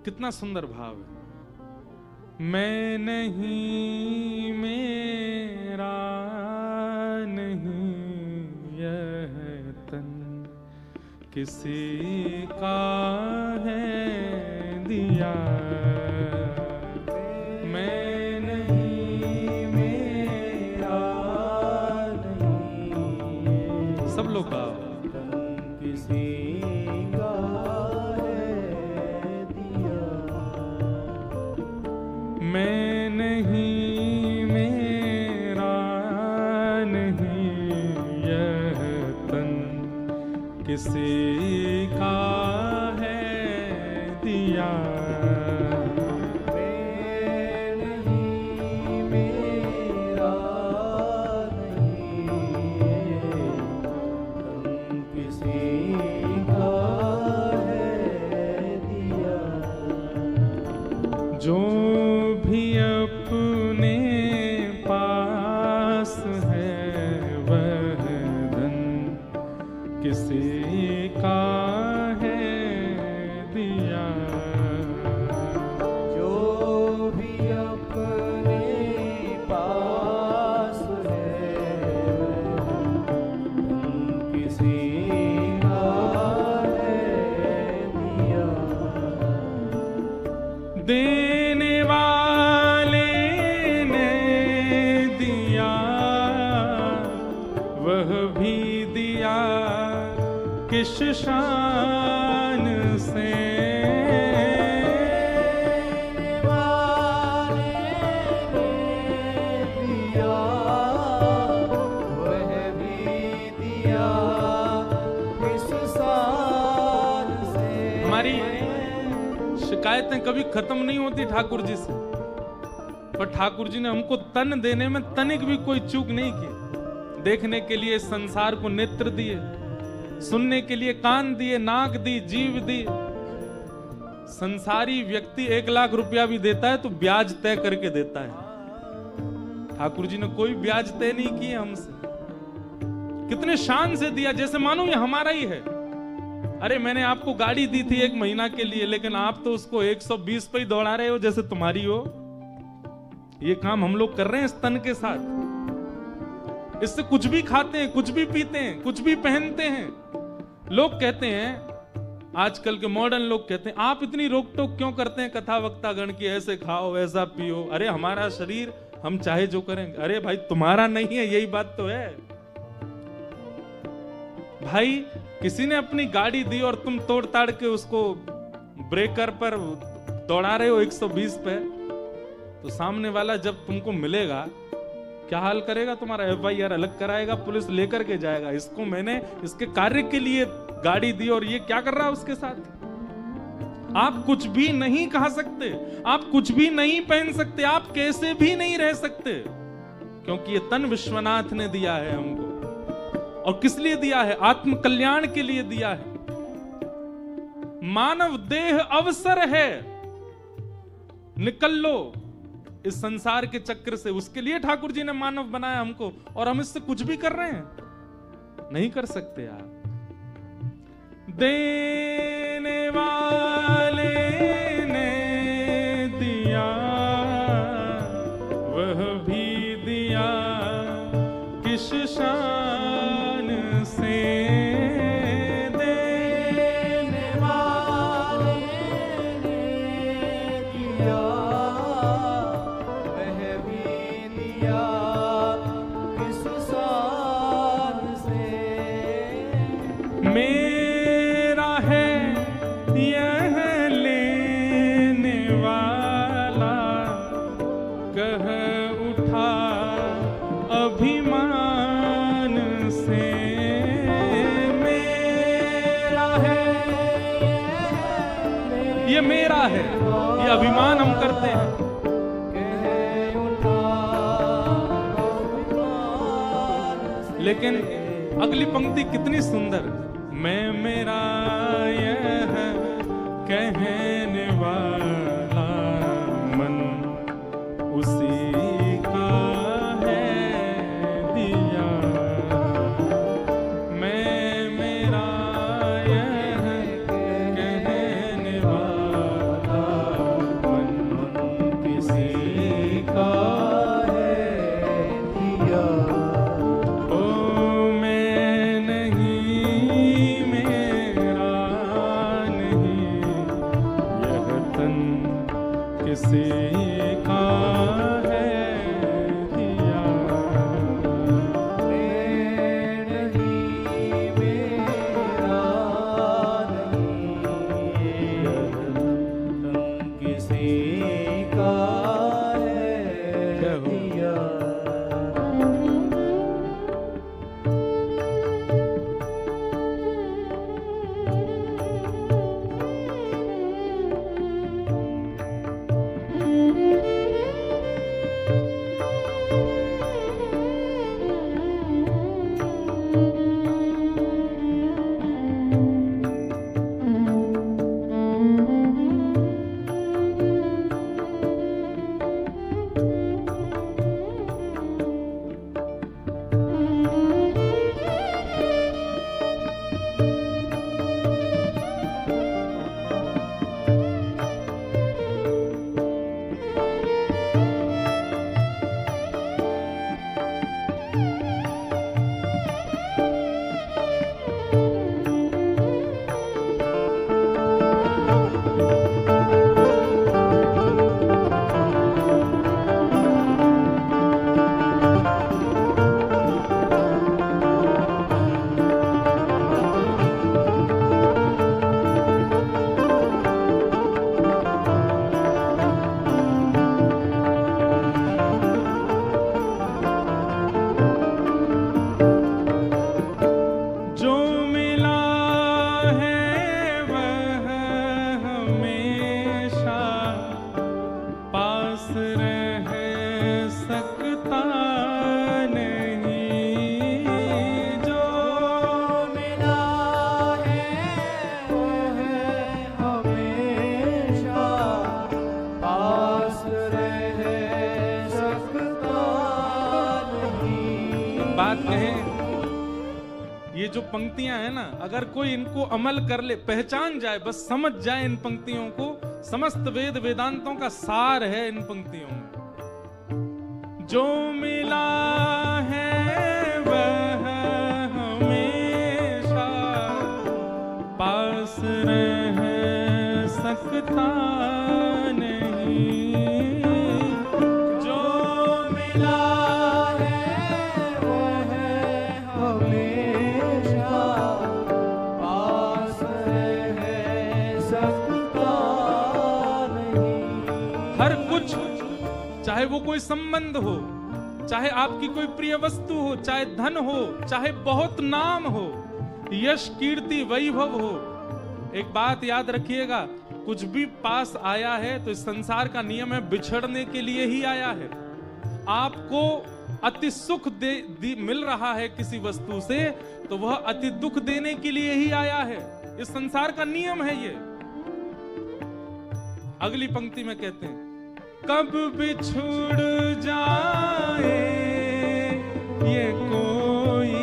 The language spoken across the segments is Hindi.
कितना सुंदर भाव है। मैं नहीं, मेरा नहीं यह तन, किसी का है दिया। मैं नहीं, मेरा नहीं, सब लोग गाओ। किसी का है दिया। मैं नहीं, मेरा नहीं यह तन, किसी का है दिया। मैं नहीं, मेरा नहीं, तन किसी का है दिया। जो भी अपने पास है वह धन, किसी का है दिया। जो भी अपने पास है किसी का है दिया। देने वाले ने दिया, वह भी दिया किस शान से। दिया वह भी दिया किस शान से। हमारी शिकायतें कभी खत्म नहीं होती ठाकुर जी से, पर ठाकुर जी ने हमको तन देने में तनिक भी कोई चूक नहीं की। देखने के लिए संसार को नेत्र दिए, सुनने के लिए कान दिए, नाक दी, जीव दी। संसारी व्यक्ति 1 लाख रुपया भी देता है तो ब्याज तय करके देता है। ठाकुर जी ने कोई ब्याज तय नहीं किए हमसे। कितने शान से दिया, जैसे मानो ये हमारा ही है। अरे मैंने आपको गाड़ी दी थी 1 महीना के लिए, लेकिन आप तो उसको 120 पे ही दौड़ा रहे हो जैसे तुम्हारी हो। ये काम हम लोग कर रहे हैं इस तन के साथ। इससे कुछ भी खाते हैं, कुछ भी पीते हैं, कुछ भी पहनते हैं। लोग कहते हैं, आजकल के मॉडर्न लोग कहते हैं, आप इतनी रोक टोक क्यों करते हैं कथा वक्ता गण की, ऐसे खाओ ऐसा पियो। अरे हमारा शरीर, हम चाहे जो करेंगे। अरे भाई तुम्हारा नहीं है, यही बात तो है। भाई किसी ने अपनी गाड़ी दी और तुम तोड़ ताड़ के उसको ब्रेकर पर दौड़ा रहे हो 120 पे, तो सामने वाला जब तुमको मिलेगा क्या हाल करेगा तुम्हारा? FIR अलग कराएगा, पुलिस लेकर के जाएगा। इसको मैंने इसके कार्य के लिए गाड़ी दी और ये क्या कर रहा है उसके साथ। आप कुछ भी नहीं खा सकते, आप कुछ भी नहीं पहन सकते, आप कैसे भी नहीं रह सकते, क्योंकि ये तन विश्वनाथ ने दिया है हमको। और किस लिए दिया है? आत्म कल्याण के लिए दिया है। मानव देह अवसर है, निकल लो इस संसार के चक्र से। उसके लिए ठाकुर जी ने मानव बनाया हमको, और हम इससे कुछ भी कर रहे हैं? नहीं कर सकते यार। देने वाले ने दिया, वह भी दिया किस शान से। देने वाले ने दिया, वह भी दिया किस शान से। मेरा है यह लेने वाला, कह उठा अभिमान से। मेरा है ये मेरा है, ये अभिमान हम करते हैं। कह उठा अभिमान से। लेकिन अगली पंक्ति कितनी सुंदर। मैं मेरा यह कहने वाला मन, उसी का है दिया। मैं मेरा यह कहने वाला किसी का है दिया। मैं नहीं, मेरा नहीं, तुम किसी का है दिया। जो मिला है वह हमेशा पास रह सकता नहीं। जो मिला है वह हमेशा पास रह सकता नहीं। बात कहें, ये जो पंक्तियां हैं ना, अगर कोई इनको अमल कर ले, पहचान जाए, बस समझ जाए इन पंक्तियों को, समस्त वेद वेदांतों का सार है इन पंक्तियों में। जो मिला है वह हमेशा पास रह सकता नहीं। जो मिला है वह हमेशा पास रह सकता नहीं। हर कुछ, चाहे वो कोई संबंध हो, चाहे आपकी कोई प्रिय वस्तु हो, चाहे धन हो, चाहे बहुत नाम हो, यश कीर्ति वैभव हो, एक बात याद रखिएगा, कुछ भी पास आया है तो इस संसार का नियम है बिछड़ने के लिए ही आया है। आपको अति सुख मिल रहा है किसी वस्तु से, तो वह अति दुख देने के लिए ही आया है। इस संसार का नियम है ये। अगली पंक्ति में कहते हैं, कब बिछुड़ जाए ये कोई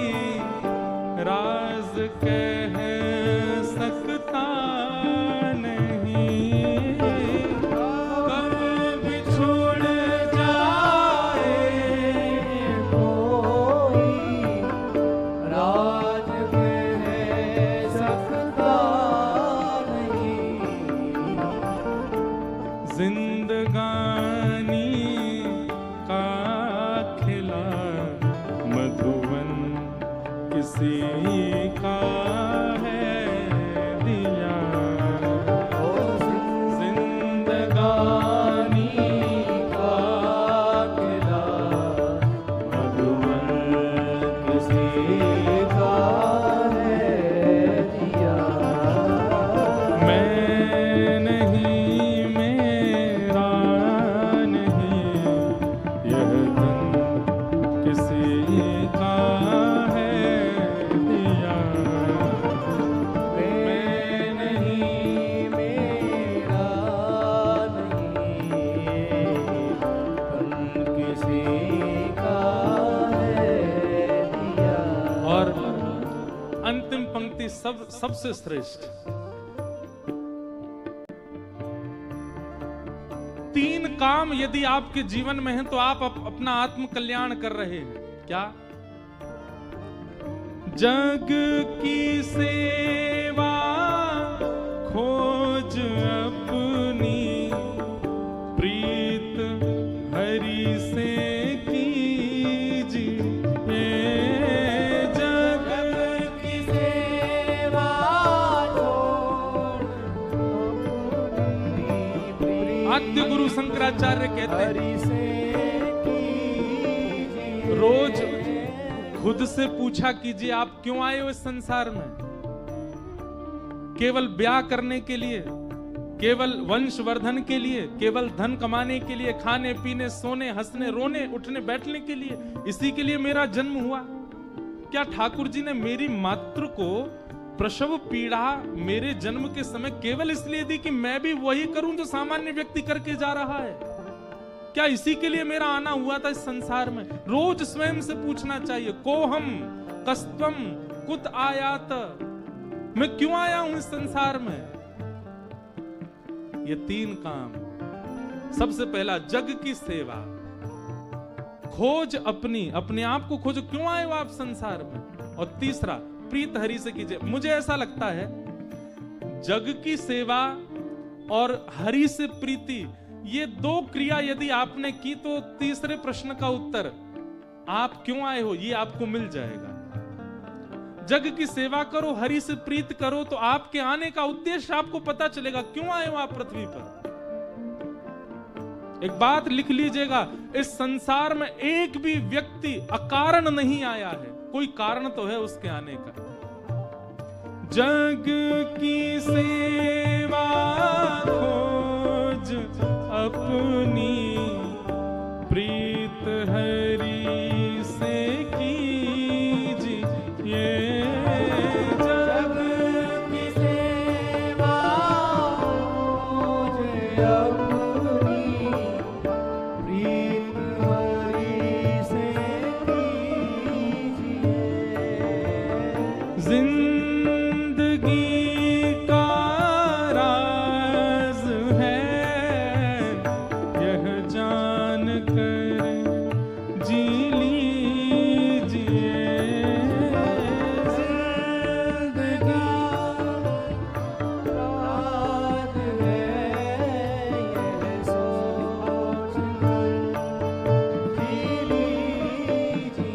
राज कह सकता नहीं। कब बिछुड़ जाए कोई राज कह सकता नहीं। जिंदगानी का खिला मधुवन किसी का है दिया। जिंदगानी का खिला मधुवन किसी का है दिया। मैं नहीं, मेरा नहीं, यह धन किसी का है दिया। मैं नहीं, मेरा नहीं, धन किसी का है दिया। और अंतिम पंक्ति सबसे श्रेष्ठ, 3 काम यदि आपके जीवन में हैं तो आप अपना आत्म कल्याण कर रहे हैं। क्या? जग की सेवा खोज अपनी प्रिय आद्य गुरु शंकराचार्य कहते हैं, हरि से कीजिए। रोज खुद से पूछा कीजिए आप क्यों आए हो इस संसार में? केवल ब्याह करने के लिए, केवल वंशवर्धन के लिए, केवल धन कमाने के लिए, खाने पीने, सोने, हंसने, रोने, उठने बैठने के लिए, इसी के लिए मेरा जन्म हुआ? क्या ठाकुर जी ने मेरी मातृ को प्रसव पीड़ा मेरे जन्म के समय केवल इसलिए दी कि मैं भी वही करूं जो सामान्य व्यक्ति करके जा रहा है? क्या इसी के लिए मेरा आना हुआ था इस संसार में? रोज स्वयं से पूछना चाहिए, कोहम कस्तम कुत आयात, मैं क्यों आया हूं इस संसार में? ये 3 काम। सबसे पहला जग की सेवा, खोज अपने आप को खोजो, क्यों आए हो आप संसार में? और तीसरा प्रीत हरि से कीजिए। मुझे ऐसा लगता है जग की सेवा और हरि से प्रीति, ये 2 क्रिया यदि आपने की तो तीसरे प्रश्न का उत्तर आप क्यों आए हो ये आपको मिल जाएगा। जग की सेवा करो, हरि से प्रीत करो, तो आपके आने का उद्देश्य आपको पता चलेगा, क्यों आए हो आप पृथ्वी पर। एक बात लिख लीजिएगा, इस संसार में एक भी व्यक्ति अकारण नहीं आया है, कोई कारण तो है उसके आने का। जग की सेवा खोज अपनी, प्रीत हरि से कीजिए। जग की सेवा खोज अपनी, प्रीत हरि से कीजिए। जिंदगी का राज है यह जान कर जी लीजिए। जिंदगी रात है यह सोच कर जी लीजिए।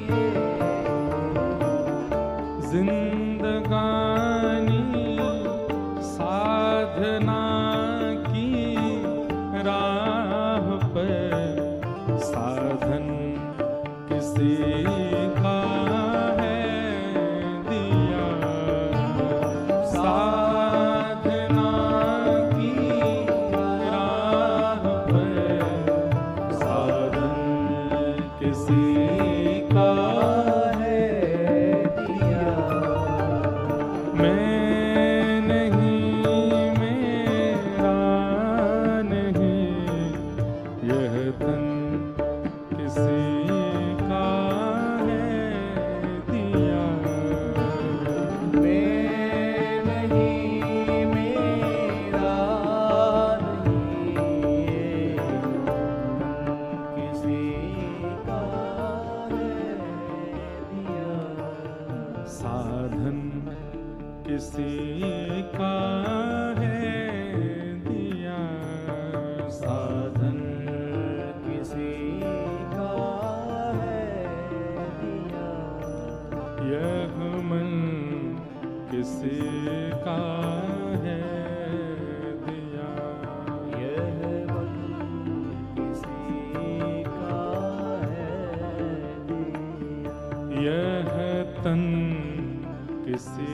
जिंदगानी साधना की राह पर, साधन किसी का है दिया। साधना की राह पर, साधन किसी का है दिया। मैं नहीं, मेरा नहीं, यह तन किसी का है दिया। मैं नहीं, मेरा नहीं, ये किसी का है दिया। साधन किसी का है दिया। साधन किसी का है दिया। यह मन किसी का है दिया। यह मन किसी का है दिया। यह तन किसी